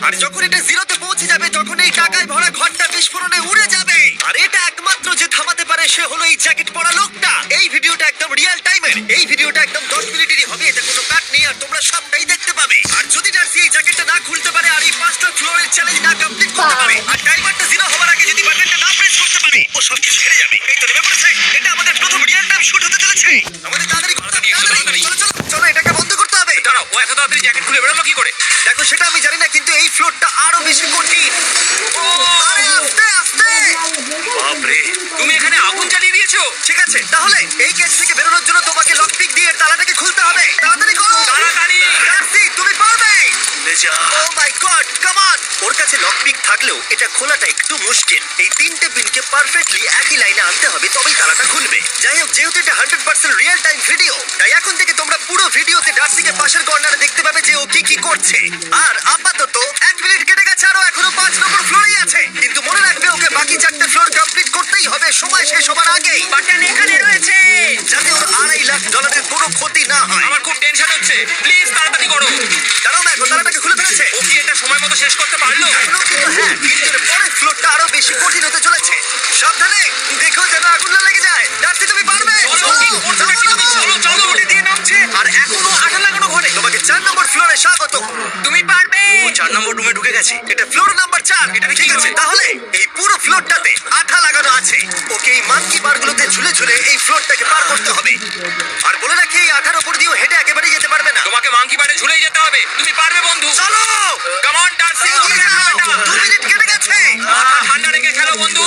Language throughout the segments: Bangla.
আর যখন এটা জিরোতে পৌঁছে যাবে তখন এই টাকায় ভরা ঘরটা বিস্ফোরণে উড়ে যাবে। আর এটা একমাত্র যে থামাতে পারে সে হলো এই জ্যাকেট পরা লোকটা। এই ভিডিওটা একদম রিয়েল টাইমের, এই ভিডিওটা একদম 10 মিনিটেরই হবে, এটা কোনো কাট নেই আর তোমরা সবটাই দেখতে পাবে। আর যদি ডার্সি এই জ্যাকেটটা না খুলতে পারে আর এই 5টা ফ্লোরের চ্যালেঞ্জ না কমপ্লিট করতে পারে আর টাইমারটা জিরো হওয়ার আগে যদি বাটনটা না প্রেস করতে পারে, ও সবকিছু হেরে যাবে। এই তো নেমে পড়েছে, এটা আমাদের প্রথম রিয়েল টাইম শুট হতে চলেছে। আমাদের তাড়াতাড়ি করতে হবে, তাড়াতাড়ি চলো চলো চলো, এটাকে বন্ধ করতে হবে। দাঁড়াও, ও এত তাড়াতাড়ি জ্যাকেট খুলে বেরোলো কি করে? দেখো সেটা আমি জানি না, কিন্তু এই ফ্লোরটা আরো বেশি কঠিন। আরে আস্তে আস্তে। বাপরে, তুমি এখানে আগুন জ্বালিয়ে দিয়েছো। ঠিক আছে, তাহলে এই কেস থেকে বেরোনোর জন্য তোমাকে লকপিক দিয়ে তালাটাকে খুলতে হবে। তাড়াতাড়ি করো, তাড়াতাড়ি। ডার্সি তুমি পারবে। যা। ও মাই গড, কাম অন। ওর কাছে লকপিক থাকলেও এটা খোলাটা একটু মুশকিল। এই 3টে পিনকে পারফেক্টলি একই লাইনে আনতে হবে, তবেই তালাটা খুলবে। যাই হোক, যেহেতু এটা 100% রিয়েল টাইম ভিডিও, তাই এখন থেকে তোমরা পুরো ভিডিওতে ডার্সিকে পাশের কর্নারে দেখতে পাবে যে ও কি কি করছে। আর আপাতত 1 মিনিট কেটে গেছে, আরো এখনো 5 নম্বর ফ্লোরেই আছে। কিন্তু মনে রাখবে ওকে বাকি 4টে ফ্লোর কমপ্লিট করতেই হবে সময় শেষ হবার আগেই, বাটন এখানে রয়েছে। যাতে ওর $2.5 লাখ কোনো ক্ষতি না হয়। আমার খুব টেনশন হচ্ছে, প্লিজ তাড়াতাড়ি করো। দাঁড়াও, দেখো তালাটাকে খুলে ফেলেছে। ও কি এটা সময় মতো শেষ করতে পারলো? এখনো কিন্তু হ্যাঁ, কিন্তু এর পরের ফ্লোরটা আরো বেশি কঠিন হতে চলেছে। সাবধানে, দেখো যেন আগুন না লেগে যায়। ডার্সি তুমি পারবে। চলো, কি করছো নাকি তুমি? চলো চলো, উঠে দিয়ে নামছে আর এখনো আঠা লাগানো ঘরে। তোমাকে 4 নম্বর ফ্লোরে স্বাগত। তুমি পারবে। ও 4 নম্বর রুমে ঢুকে গেছে। এটা ফ্লোর নাম্বার 4। এটা ঠিক কি আছে, হবে? তাহলে এই পুরো ফ্লোরটাতে আঠা লাগানো আছে। ওকে এই মাস্কি বারগুলোতে ঝুলে ঝুলে এই ফ্লোরটাকে পার করতে হবে। আর বলে রাখি, এই আঠার উপর দিয়েও হেঁটে একেবারে যেতে পারবে না। তোমাকে মাংকি বারে ঝুলেই যেতে হবে। তুমি পারবে বন্ধু। চলো, কাম অন ডার্সি, এগিয়ে যাও। 2 মিনিট কেটে গেছে। মাথা ঠান্ডা রেখে খেলো বন্ধু।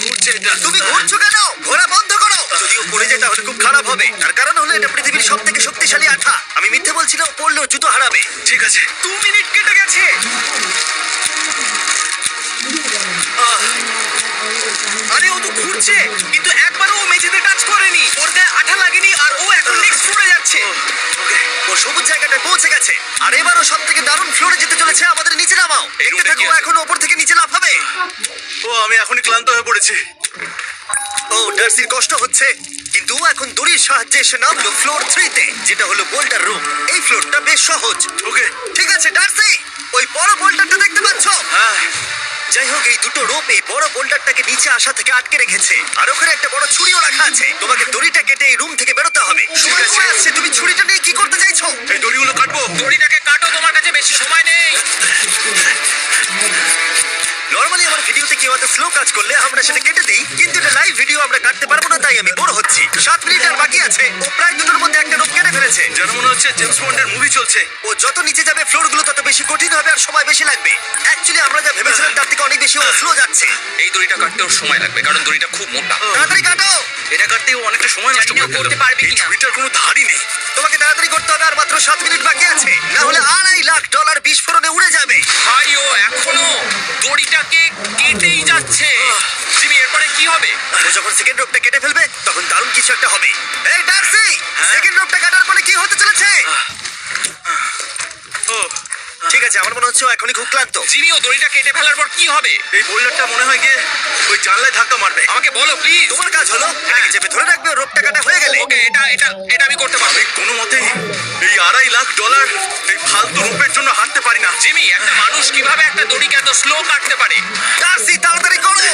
ঘুরছে এটা। তুমি ঘুরছো কেন? ঘোরা বন্ধ করো। যদিও পড়ে যায় তাহলে খুব খারাপ হবে। তার কারণ হলো এটা পৃথিবীর সবথেকে শক্তিশালী আঠা। আমি মিথ্যে বলছি না, ও পড়লেও জুতো হারাবে। ঠিক আছে, 2 মিনিট কেটে গেছে। আরে ও তো ঘুরছে, কিন্তু একবারও ও মেঝেতে টাচ করেনি। ওর গায়ে আঠা লাগেনি আর ও এখন নেক্সট ফ্লোরে যাচ্ছে। ও সবুজ জায়গাটায় পৌঁছে গেছে। আর এবারও সব থেকে দারুণ ফ্লোরে যেতে চলেছে। আমাদের নিচে নামাও। এই দেখতে রুমে থাকো, কি ও আছে? এখন ওপর থেকে নিচে লাফাবে। ও আমি এখনই ক্লান্ত হয়ে পড়েছি। ও ডার্সির কষ্ট হচ্ছে, কিন্তু ও এখন দড়ির সাহায্যে এসে নামলো ফ্লোর 3-তে, যেটা হলো বোল্টার রুম। এই ফ্লোরটা বেশ সহজ। ওকে। ঠিক আছে ডার্সি, ওই বড় বোল্টারটা দেখতে পাচ্ছ? হ্যাঁ। যাই হোক, এই দুটো রোপ এই বড় বোল্ডারটাকে নিচে আসা থেকে আটকে রেখেছে। আর ওখানে একটা বড় ছুরিও রাখা আছে। তোমাকে দড়িটা কেটে এই রুম থেকে বেরোতে হবে। সময় কমে আসছে, তুমি ছুরিটা নিয়ে কি করতে চাইছো? এই দড়িগুলো কাটবো। দড়িটাকে কাটো, তোমার কাছে বেশি সময় নেই। নরমালি আমার ভিডিওতে কেউ এত স্লো কাজ করলে আমরা সেটা কেটে দিই, কিন্তু এটা লাইভ ভিডিও, আমরা কাটতে পারবো না, তাই আমি বোর হচ্ছি। 7 মিনিট আর বাকি আছে। ও প্রায় দুটোর মধ্যে একটা রোপ কেটে ফেলেছে। যেন মনে হচ্ছে জেমস বন্ডের মুভি চলছে। ও যত নিচে যাবে ফ্লোরগুলো তত বেশি কঠিন হবে আর সময় বেশি লাগবে। অ্যাকচুয়ালি আমরা যা ভেবেছিলাম তার থেকে অনেক বেশি ও স্লো যাচ্ছে। এই দড়িটা কাটতে ওর সময় লাগবে, কারণ দড়িটা খুব মোটা। তাড়াতাড়ি কাটো। এটা কাটতেও অনেকটা সময় নষ্ট জানি না করে করতে ফেললাম। পারবে এই কিনা। ছুরিটার কোনো ধারই নেই। তোমাকে তাড়াতাড়ি করতে হবে, আর মাত্র 7 মিনিট বাকি আছে, না হলে $2.5 লাখ বিস্ফোরণে উড়ে যাবে। ভাই ও এখনো দড়িটাকে কেটেই যাচ্ছে। জিমি, এরপরে কি হবে? ও যখন সেকেন্ড রোপটা কেটে ফেলবে তখন দারুণ কিছু একটা হবে। এই ডার্সি, হ্যাঁ? সেকেন্ড রোপটা কাটার পরে কি হতে চলেছে? ও ঠিক আছে, আমার মনে হচ্ছে ও এখনই খুব ক্লান্ত। জিমি, ও দড়িটা কেটে ফেলার পর কি হবে? এই বোল্ডারটা মনে হয় গিয়ে ওই জানলায় ধাক্কা মারবে। আমাকে বলো প্লিজ। তোমার কাজ হলো এটাকে চেপে ধরে রাখবে, ও রোপটা কাটা হয়ে গেলে। ওকে, এটা এটা এটা আমি করতে পারবো। আমি কোনো মতেই এই $2.5 লাখ এই ফালতু রূপের জন্য হারতে পারি না। জিমি, একটা মানুষ কিভাবে একটা দড়িকে এত স্লো কাটতে পারে? ডার্সি তাড়াতাড়ি করো।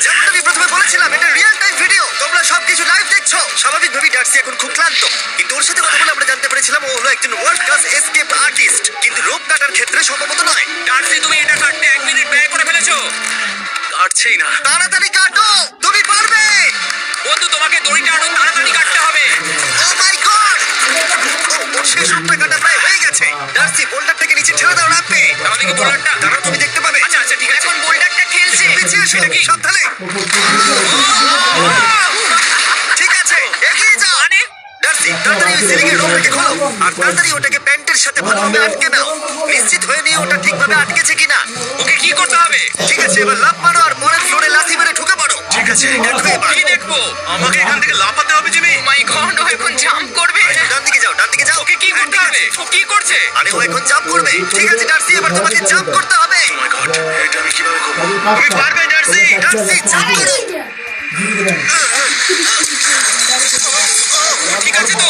যেমনটা আমি প্রথমে বলেছিলাম, এটা রিয়েল টাইম ভিডিও, তোমরা সবকিছু লাইভ দেখছো। স্বাভাবিকভাবেই ডার্সি এখন খুব ক্লান্ত, কিন্তু ওর সাথে কথা বলে আমরা জানতে পেরেছিলাম ও হলো একজন ওয়ার্ল্ড ক্লাস এসকেপ আর্টিস্ট, কিন্তু রোপ কাটার ক্ষেত্রে সম্ভবত নয়। ডার্সি, তুমি এটা কাটতে 1 মিনিট ব্যয় করে ফেলেছো। কাটছেই না। তাড়াতাড়ি কাটো, তুমি পারবে। বন্ধু, তোমাকে দড়িটা আরো তাড়াতাড়ি কাটতে হবে। ও মাই গড, ওর শেষ রোপটা কাটা প্রায় হয়ে গেছে। ডার্সি বোল্ডারটাকে নিচে ঠেলে দাও, রাখবে। তাহলে কি বোল্ডারটা? দাঁড়াও, তুমি দেখতে পাবে। আচ্ছা আচ্ছা, ঠিক আছে। এখন বোল্ডারটা খেলছে। পিছিয়ে এসো, এটা কি? সাবধানে। ঠিক আছে, এগিয়ে যাও। মানে? ডার্সি, তাড়াতাড়ি ওই সিলিং এর রোপটাকে খোলো আর তাড়াতাড়ি ওটাকে প্যান্টের সাথে ভালোভাবে আটকে নাও। নিশ্চিত হয়ে নিয়ে ওটা ঠিকভাবে আটকেছে কিনা। ওকে কি করতে হবে? ঠিক আছে, এবার লাফ মারো আর পরের ফ্লোরে লাথি মেরে ঢুকে পড়ো। ঠিক আছে, দেখো এবার। কি দেখবো? আমাকে এখান থেকে লাফাতে হবে জিমি। মাই গড, ও এখন জাম্প করবে। ডান দিকে যাও, ডান দিকে যাও। ওকে কি করতে হবে? ও কি করছে? আরে ও এখন জাম্প করবে। ঠিক আছে ডার্সি, এবার তোমাকে জাম্প করতে হবে। ও মাই গড, এটা আমি কিভাবে করব? তুমি পারবে ডার্সি। ডার্সি জাম্প করো। ঠিক আছে তো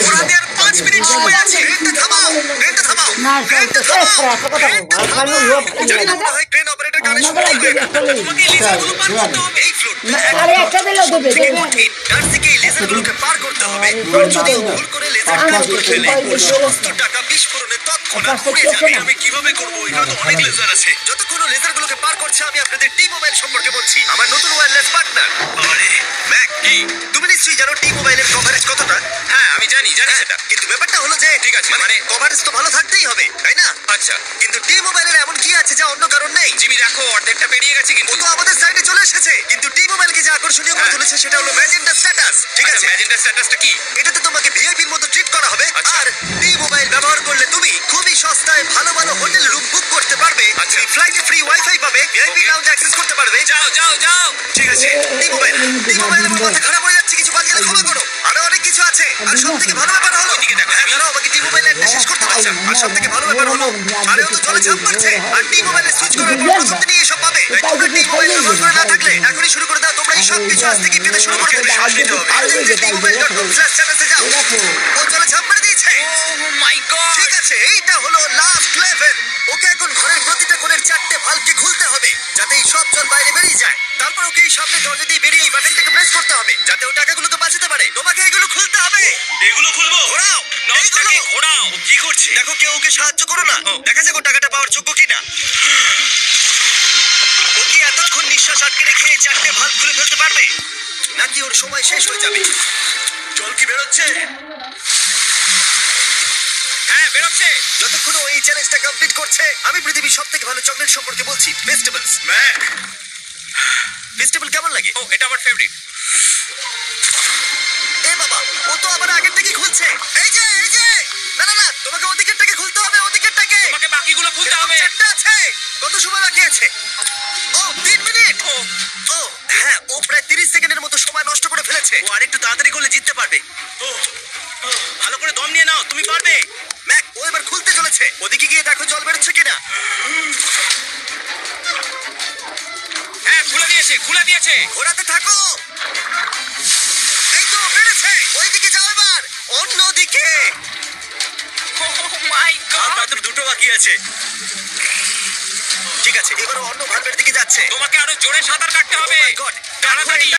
ওড়াতে আর 5 মিনিট সময় আছে। ট্রেনটা থামাও, ট্রেনটা থামাও, না ট্রেনটা থামাও। জানি না মনে হয় ক্রেন অপারেটর গাড়ি শুরু করবে। তোমাকে এই লেজারগুলো পার করতে হবে। এই ফ্লোরটা আরে একটা দিলেও দেবে দেবে থেকে এই লেজারগুলোকে পার করতে হবে। আর যদি ও ভুল করে লেজার টাচ করে ফেলে ওর সমস্ত টাকা বিস্ফোরণে তৎক্ষণাৎ উড়ে যাবে। আমি কিভাবে করবো? এখানে তো অনেক লেজার আছে। যতক্ষণ ও লেজারগুলোকে পার করছে আমি আপনাদের টি মোবাইল সম্পর্কে বলছি, আমার নতুন ওয়্যারলেস পার্টনার। আরে ম্যাক, কি তুমি নিশ্চয়ই জানো টি মোবাইলের কভারেজ কতটা? হ্যাঁ আমি জানি সেটা। কিন্তু ব্যাপারটা হলো যে ঠিক আছে, মানে কভারেজ তো ভালো থাকতেই হবে, তাই না? আচ্ছা কিন্তু টি মোবাইলের এমন কি আছে যা অন্য কারণ নেই? জিমি দেখো অর্ধেকটা পেরিয়ে গেছে ও কিন্তু। তো আমাদের সাইডে চলে এসেছে, কিন্তু টি মোবাইলকে যে আকর্ষণীয় করে হ্যাঁ। তুলেছে সেটা হলো ম্যাজেন্টা স্ট্যাটাস। ঠিক আছে, ম্যাজেন্টা স্ট্যাটাসটা কি? এটাতে তোমাকে ভিআইপির মতো ট্রিট করা হবে। আচ্ছা। আর টি মোবাইল ব্যবহার করলে তুমি খুবই সস্তায় ভালো ভালো হোটেল রুম বুক করতে পারবে। আচ্ছা। ফ্লাইটে ফ্রি ওয়াইফাই পাবে, ভিআইপি লাউঞ্জ অ্যাক্সেস করতে পারবে। যাও যাও যাও। ঠিক আছে, টি মোবাইল আমার মাথা খারাপ হয়ে যাচ্ছে, কিছু বাদ গেলে ক্ষমা করো। আরো অনেক কিছু আছে, আর সব থেকে ভালো ব্যাপার হলো ওইদিকে দেখো, হ্যাঁ, দাঁড়াও, আমাকে টি মোবাইল একটা শেষ করতে পারছে। আর সব থেকে ভালো ব্যাপার হলো আরে ও তো জলে ঝাঁপ মারছে, আর টি মোবাইলে সুইচ করার পর প্রথম দিনই এসব পাবে। তাই তোমরা টি মোবাইল ব্যবহার করে না থাকলে এখনই শুরু করে দাও। তোমরা এই সব কিছু আজ থেকে পেতে শুরু করে দেবে। শ্বাস নিতে হবে। আর tmobile.com/status এ যাও। ও জলে ঝাঁপ মেরে দিয়েছে। ও মাই গড। ঠিক আছে, এইটা হলো লাস্ট লেভেল। ওকে এখন ঘরের প্রতিটা কোণের 4টে ভালভকে খুলতে হবে যাতে এই সব জল বাইরে বেরিয়ে যায়। তারপর ওকে এই সামনে দরজা দিয়ে বেরিয়ে এই বাটনটাকে প্রেস করতে হবে যাতে ও টাকাগুলোকে বাঁচাতে পারে। তোমাকে এগুলো খুলতে হবে। এগুলো খুলবো? ঘোরাও এইগুলো। নটটাকে ঘোরাও। ও কি করছে? দেখো কেউ ওকে সাহায্য করো না, দেখা যাক ও টাকাটা পাওয়ার যোগ্য কিনা। ও কি এতক্ষণ নিঃশ্বাস আটকে রেখে এই 4টে ভালভ খুলে ফেলতে পারবে, নাকি ওর সময় শেষ হয়ে যাবে? জল কি বেরোচ্ছে? হ্যাঁ বেরোচ্ছে। যতক্ষণ ও এই চ্যালেঞ্জটা কমপ্লিট করছে আমি পৃথিবীর সবথেকে ভালো চকলেট সম্পর্কে বলছি, ফেস্টিভ্যালস। ম্যাক, ফেস্টিভ্যাল কেমন লাগে? ও এটা আমার ফেভারিট। এ বাবা, ও তো আবার আগেরটাকে খুলছে। এই যে না না না, তোমাকে ওদিকেরটাকে খুলতে হবে, ওদিকেরটাকে। তোমাকে বাকিগুলো খুলতে হবে। চারটা আছে। কত সময় বাকি আছে? ও 3 মিনিট। ও হ্যাঁ, ও প্রায় 30 সেকেন্ডের মতো সময় নষ্ট করে ফেলেছে। ও আরেকটু তাড়াতাড়ি করলে জিততে পারবে। ভালো করে দম নিয়ে নাও, তুমি পারবে। ম্যাক, ও এবার খুলতে চলেছে। ওদিকে গিয়ে দেখো জল বেরোচ্ছে কিনা। হ্যাঁ খুলে দিয়েছে। ঘোরাতে থাকো। এই তো বেড়েছে। ওইদিকে যাও এবার, অন্যদিকে। ও মাই আর গড। মাত্র 2টো বাকি আছে। ঠিক আছে, এবার ও অন্য ভালভের দিকে যাচ্ছে। তোমাকে আরো জোরে সাঁতার কাটতে হবে। Oh my God! তাড়াতাড়ি।